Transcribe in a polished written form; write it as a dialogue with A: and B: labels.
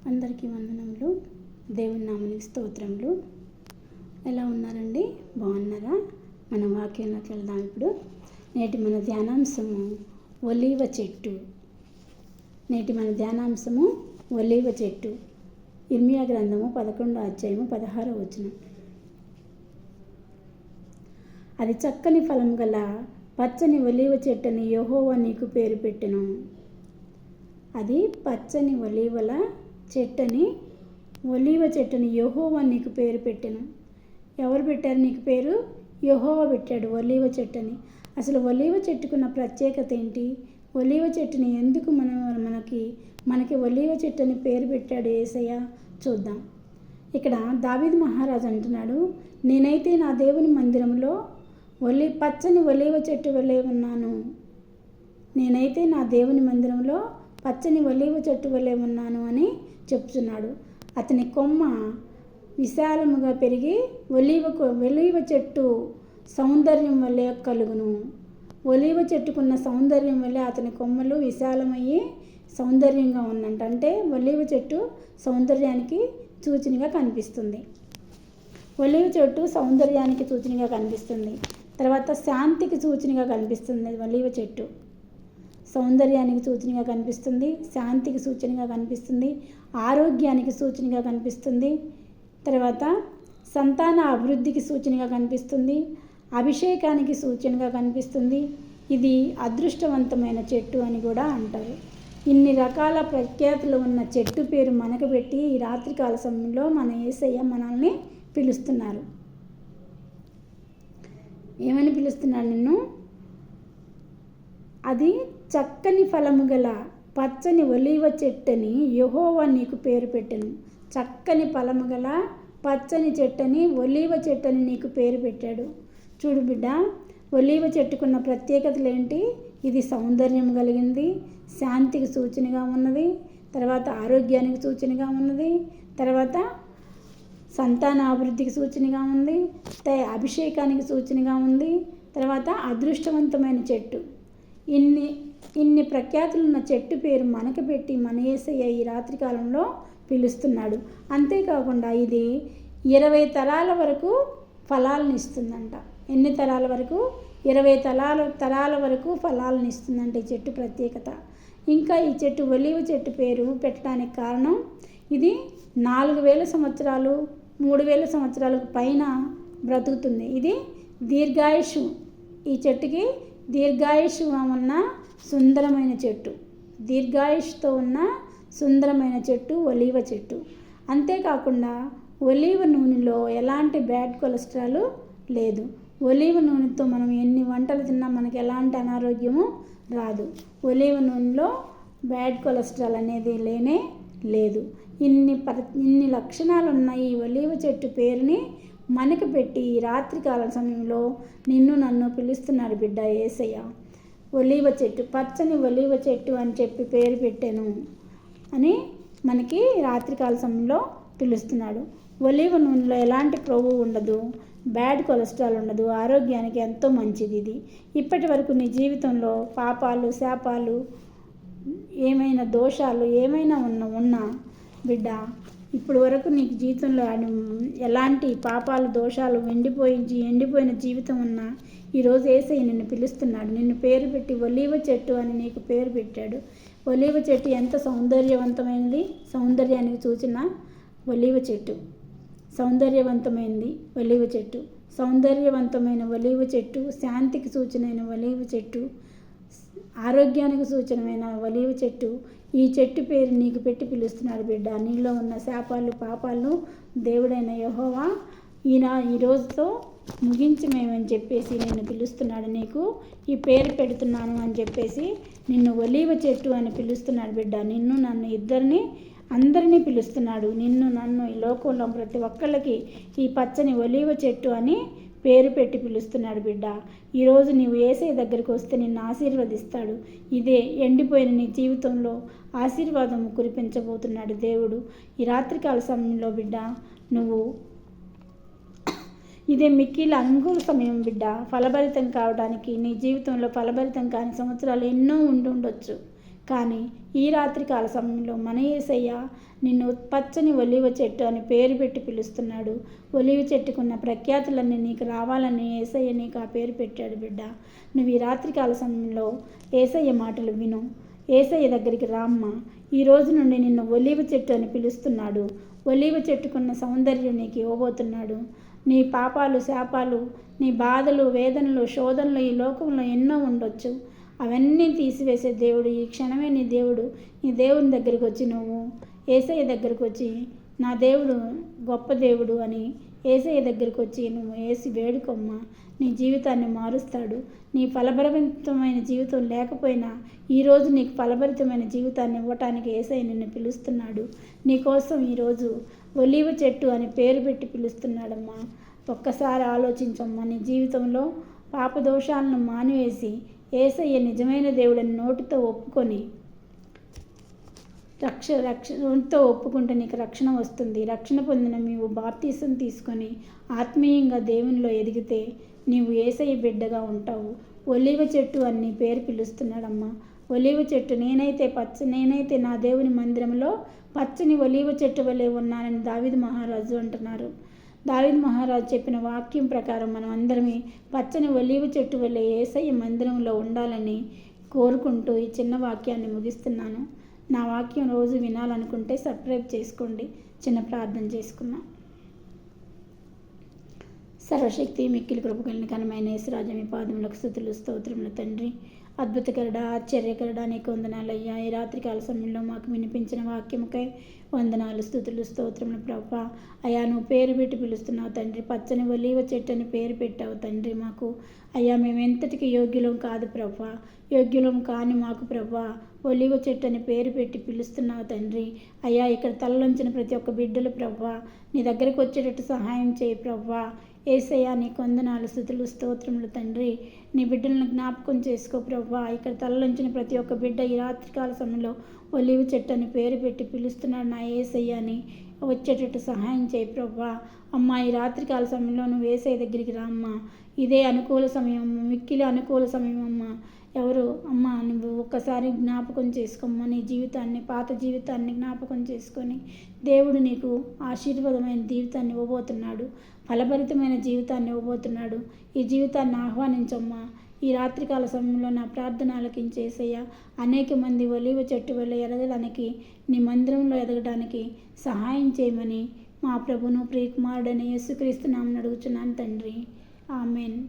A: అందరికీ వందనములు. దేవుని నామమునకు స్తోత్రములు. ఎలా ఉన్నారండి? బాగున్నారా? మన వాక్యంలోకి వెళ్దాం. ఇప్పుడు నేటి మన ధ్యానాంశము ఒలీవ చెట్టు. ఒలీవ చెట్టు. ఇర్మియా గ్రంథము 11వ అధ్యాయము 16వ వచనం. అది చక్కని ఫలం గల పచ్చని ఒలీవ చెట్టుని యెహోవా నీకు పేరు పెట్టెను. అది పచ్చని ఒలీవ చెట్టుని యెహోవా నీకు పేరు పెట్టెను. ఎవరు పెట్టారు నీకు పేరు? యెహోవా పెట్టాడు ఒలీవ చెట్టుని. అసలు ఒలీవ చెట్టుకున్న ప్రత్యేకత ఏంటి? ఒలీవ చెట్టుని ఎందుకు మనకి ఒలీవ చెట్టుని పేరు పెట్టాడు యేసయ్య? చూద్దాం. ఇక్కడ దావీదు మహారాజు అంటున్నాడు, నేనైతే నా దేవుని మందిరంలో పచ్చని ఒలీవ చెట్టు వలె ఉన్నాను. నేనైతే నా దేవుని మందిరంలో పచ్చని ఒలీవ చెట్టు వలె ఉన్నాను అని చెప్తున్నాడు. అతని కొమ్మ విశాలముగా పెరిగి ఒలీవ చెట్టు సౌందర్యం వలె కలుగును. ఒలీవ చెట్టుకున్న సౌందర్యం వల్లే అతని కొమ్మలు విశాలమయ్యి సౌందర్యంగా ఉన్నంట. అంటే ఒలీవ చెట్టు సౌందర్యానికి సూచనగా కనిపిస్తుంది. ఒలీవ చెట్టు సౌందర్యానికి సూచనగా కనిపిస్తుంది. తర్వాత శాంతికి సూచనగా కనిపిస్తుంది. ఒలీవ చెట్టు సౌందర్యానికి సూచనగా కనిపిస్తుంది, శాంతికి సూచనగా కనిపిస్తుంది, ఆరోగ్యానికి సూచనగా కనిపిస్తుంది. తర్వాత సంతాన అభివృద్ధికి సూచనగా కనిపిస్తుంది, అభిషేకానికి సూచనగా కనిపిస్తుంది. ఇది అదృష్టవంతమైన చెట్టు అని కూడా అంటారు. ఇన్ని రకాల ప్రఖ్యాతులు ఉన్న చెట్టు పేరు మనకు పెట్టి ఈ రాత్రికాల సమయంలో మన యేసయ్య మనల్ని పిలుస్తున్నారు. ఏమని పిలుస్తున్నాడు నిన్ను? అది చక్కని ఫలము గల పచ్చని ఒలీవ చెట్టుని యెహోవా నీకు పేరు పెట్టెను. చక్కని ఫలము గల పచ్చని చెట్టుని ఒలీవ చెట్టుని నీకు పేరు పెట్టాడు. చూడు బిడ్డ, ఒలీవ చెట్టుకున్న ప్రత్యేకతలు ఏంటి? ఇది సౌందర్యం కలిగింది, శాంతికి సూచనగా ఉన్నది, తర్వాత ఆరోగ్యానికి సూచనగా ఉన్నది, తర్వాత సంతాన అభివృద్ధికి సూచనగా ఉంది, అభిషేకానికి సూచనగా ఉంది, తర్వాత అదృష్టవంతమైన చెట్టు. ఇన్ని ప్రఖ్యాతులు ఉన్న చెట్టు పేరు మనకు పెట్టి మన యేసయ్య ఈ రాత్రికాలంలో పిలుస్తున్నాడు. అంతేకాకుండా ఇది 20 తరాల వరకు ఫలాలను ఇస్తుందంట. ఎన్ని తరాల వరకు? 20 తరాల వరకు ఫలాలను ఇస్తుందంట ఈ చెట్టు ప్రత్యేకత. ఇంకా ఈ చెట్టు ఒలీవ చెట్టు పేరు పెట్టడానికి కారణం, ఇది 4000 సంవత్సరాలు 3000 సంవత్సరాలకు పైన బ్రతుకుతుంది. ఇది దీర్ఘాయుషు. ఈ చెట్టుకి దీర్ఘాయుషుగా ఉన్న సుందరమైన చెట్టు, దీర్ఘాయుషుతో ఉన్న సుందరమైన చెట్టు ఒలీవ చెట్టు. అంతేకాకుండా ఒలీవ నూనెలో ఎలాంటి బ్యాడ్ కొలెస్ట్రాల్ లేదు. ఒలీవ నూనెతో మనం ఎన్ని వంటలు తిన్నా మనకి ఎలాంటి అనారోగ్యము రాదు. ఒలీవ నూనెలో బ్యాడ్ కొలెస్ట్రాల్ అనేది లేనే లేదు. ఇన్ని లక్షణాలు ఉన్న ఈ ఒలీవ చెట్టు పేరుని మనకు పెట్టి ఈ రాత్రికాల సమయంలో నిన్ను నన్ను పిలుస్తున్నాడు బిడ్డ యేసయ్య. ఒలీవ చెట్టు, పచ్చని ఒలీవ చెట్టు అని చెప్పి పేరు పెట్టాను అని మనకి రాత్రికాల సమయంలో పిలుస్తున్నాడు. ఒలీవ నూనెలో ఎలాంటి కొవ్వు ఉండదు, బ్యాడ్ కొలెస్ట్రాల్ ఉండదు, ఆరోగ్యానికి ఎంతో మంచిది ఇది. ఇప్పటి వరకు నీ జీవితంలో పాపాలు, శాపాలు, ఏమైనా దోషాలు ఏమైనా ఉన్నా బిడ్డ, ఇప్పుడు వరకు నీకు జీవితంలో ఎలాంటి పాపాలు, దోషాలు ఎండిపోయిన జీవితం ఉన్నా ఈరోజు యేసయ్య నిన్ను పిలుస్తున్నాడు. నిన్ను పేరు పెట్టి ఒలీవ చెట్టు అని నీకు పేరు పెట్టాడు. ఒలీవ చెట్టు ఎంత సౌందర్యవంతమైనది, సౌందర్యానికి సూచన ఒలీవ చెట్టు. సౌందర్యవంతమైనది ఒలీవ చెట్టు, సౌందర్యవంతమైన ఒలీవ చెట్టు, శాంతికి సూచనైన ఒలీవ చెట్టు, ఆరోగ్యానికి సూచనమైన ఒలీవ చెట్టు. ఈ చెట్టు పేరు నీకు పెట్టి పిలుస్తున్నాడు బిడ్డ. నీలో ఉన్న శాపాలు, పాపాలను దేవుడైన యెహోవా ఈ రోజుతో ముగించమేమని చెప్పేసి నిన్ను పిలుస్తున్నాడు. నీకు ఈ పేరు పెడుతున్నాను అని చెప్పేసి నిన్ను ఒలీవ చెట్టు అని పిలుస్తున్నాడు బిడ్డ. నిన్ను నన్ను అందరినీ పిలుస్తున్నాడు. నిన్ను నన్ను ఈ లోకంలో ప్రతి ఒక్కళ్ళకి ఈ పచ్చని ఒలీవ చెట్టు అని పేరు పెట్టి పిలుస్తున్నాడు బిడ్డ. ఈరోజు నీవు యేసయ్య దగ్గరికి వస్తే నిన్ను ఆశీర్వదిస్తాడు. ఇదే ఎండిపోయిన నీ జీవితంలో ఆశీర్వాదం కురిపించబోతున్నాడు దేవుడు ఈ రాత్రికాల సమయంలో బిడ్డ. ఇదే మిక్కిలి అనుకూల సమయం బిడ్డ. ఫలభరితం కావడానికి నీ జీవితంలో ఫలభరితం కాని సంవత్సరాలు ఎన్నో ఉండొచ్చు, కానీ ఈ రాత్రికాల సమయంలో మన యేసయ్య నిన్ను పచ్చని ఒలీవ చెట్టు అని పేరు పెట్టి పిలుస్తున్నాడు. ఒలీవ చెట్టుకున్న ప్రఖ్యాతులన్నీ నీకు రావాలని యేసయ్య నీకు ఆ పేరు పెట్టాడు బిడ్డ. నువ్వు ఈ రాత్రికాల సమయంలో యేసయ్య మాటలు విను. యేసయ్య దగ్గరికి రామ్మ. ఈ రోజు నుండి నిన్ను ఒలీవ చెట్టు అని పిలుస్తున్నాడు. ఒలీవ చెట్టుకున్న సౌందర్యం నీకు ఇవ్వబోతున్నాడు. నీ పాపాలు, శాపాలు, నీ బాధలు, వేదనలు, శోధనలు ఈ లోకంలో ఎన్నో ఉండొచ్చు. అవన్నీ తీసివేసే దేవుడు ఈ క్షణమే నీ దేవుడు. నీ దేవుని దగ్గరికి వచ్చి నువ్వు యేసయ్య దగ్గరికి వచ్చి నా దేవుడు గొప్ప దేవుడు అని యేసయ్య దగ్గరికి వచ్చి నువ్వు వేసి వేడుకొమ్మ. నీ జీవితాన్ని మారుస్తాడు. నీ ఫలభరితమైన జీవితం లేకపోయినా ఈరోజు నీకు ఫలభరితమైన జీవితాన్ని ఇవ్వటానికి యేసయ్య నిన్ను పిలుస్తున్నాడు. నీకోసం ఈరోజు ఒలీవ చెట్టు అని పేరు పెట్టి పిలుస్తున్నాడమ్మా. ఒక్కసారి ఆలోచించమ్మా. నీ జీవితంలో పాపదోషాలను మానివేసి యేసయ్య నిజమైన దేవుడని నోటితో ఒప్పుకొని నోటితో ఒప్పుకుంటే నీకు రక్షణ వస్తుంది. రక్షణ పొందిన నీవు బాప్తీసం తీసుకొని ఆత్మీయంగా దేవునిలో ఎదిగితే నీవు యేసయ్య బిడ్డగా ఉంటావు. ఒలీవ చెట్టు అని పేరు పిలుస్తున్నాడమ్మా. ఒలీవ చెట్టు నేనైతే నా దేవుని మందిరంలో పచ్చని ఒలీవ చెట్టు వలె ఉన్నానని దావీదు మహారాజు అంటున్నారు. దావీదు మహారాజు చెప్పిన వాక్యం ప్రకారం మనం అందరమే పచ్చని ఒలీవ చెట్టు వలె యేసయ్య మందిరంలో ఉండాలని కోరుకుంటూ ఈ చిన్న వాక్యాన్ని ముగిస్తున్నాను. నా వాక్యం రోజు వినాలనుకుంటే సబ్స్క్రైబ్ చేసుకోండి. చిన్న ప్రార్థన చేసుకున్నాం. సర్వశక్తి మిక్కిలి కృపగలిగిన ఘనమైన యేసురాజా మీ పాదములకు స్తుతులు స్తోత్రములు తండ్రి. అద్భుతకరుడా, ఆశ్చర్యకరుడా నీకు వందనాలయ్యా. ఈ రాత్రికాల సమయంలో మాకు వినిపించిన వాక్యముకై వందనాలు, స్తుతులు స్తోత్రములు ప్రభా. అయ్యా నువ్వు పేరు పెట్టి పిలుస్తున్నావు తండ్రి. పచ్చని ఒలీవ చెట్టు అని పేరు పెట్టావు తండ్రి మాకు. అయ్యా మేము ఎంతటికి యోగ్యులం కాదు ప్రభా. యోగ్యులం కాని మాకు ప్రభా ఒలీవ చెట్టు అని పేరు పెట్టి పిలుస్తున్నావు తండ్రి. అయ్యా ఇక్కడ తలలోంచిన ప్రతి ఒక్క బిడ్డలు ప్రభా నీ దగ్గరకు వచ్చేటట్టు సహాయం చేయి ప్రభా. యేసయ్యా నీకు వందనాలు, స్తుతులు స్తోత్రములు తండ్రి. నీ బిడ్డలను జ్ఞాపకం చేసుకో ప్రభా. ఇక్కడ తలలోంచిన ప్రతి ఒక్క బిడ్డ ఈ రాత్రికాల సమయంలో ఒలీవ చెట్టు అని పేరు పెట్టి పిలుస్తున్నాడు నా యేసయ్య అని వచ్చేటట్టు సహాయం చేయి ప్రభా. అమ్మ ఈ రాత్రికాల సమయంలో నువ్వు యేసయ్య దగ్గరికి రామ్మా. ఇదే అనుకూల సమయం, మిక్కిలి అనుకూల సమయం అమ్మ. ఎవరు అమ్మ నువ్వు ఒక్కసారి జ్ఞాపకం చేసుకోమ్మా. నీ జీవితాన్ని, పాత జీవితాన్ని జ్ఞాపకం చేసుకొని దేవుడు నీకు ఆశీర్వాదమైన జీవితాన్ని ఇవ్వబోతున్నాడు. ఫలభరితమైన జీవితాన్ని ఇవ్వబోతున్నాడు. ఈ జీవితాన్ని ఆహ్వానించమ్మా. ఈ రాత్రికాల సమయంలో నా ప్రార్థన ఆలకించేసయ్యా. అనేక మంది ఒలీవ చెట్టు వల్ల ఎదగడానికి, నీ మందిరంలో ఎదగడానికి సహాయం చేయమని మా ప్రభును ప్రియకుమారుడైన యేసుక్రీస్తు నామమున అడుగుచున్నాను తండ్రి. ఆమెన్.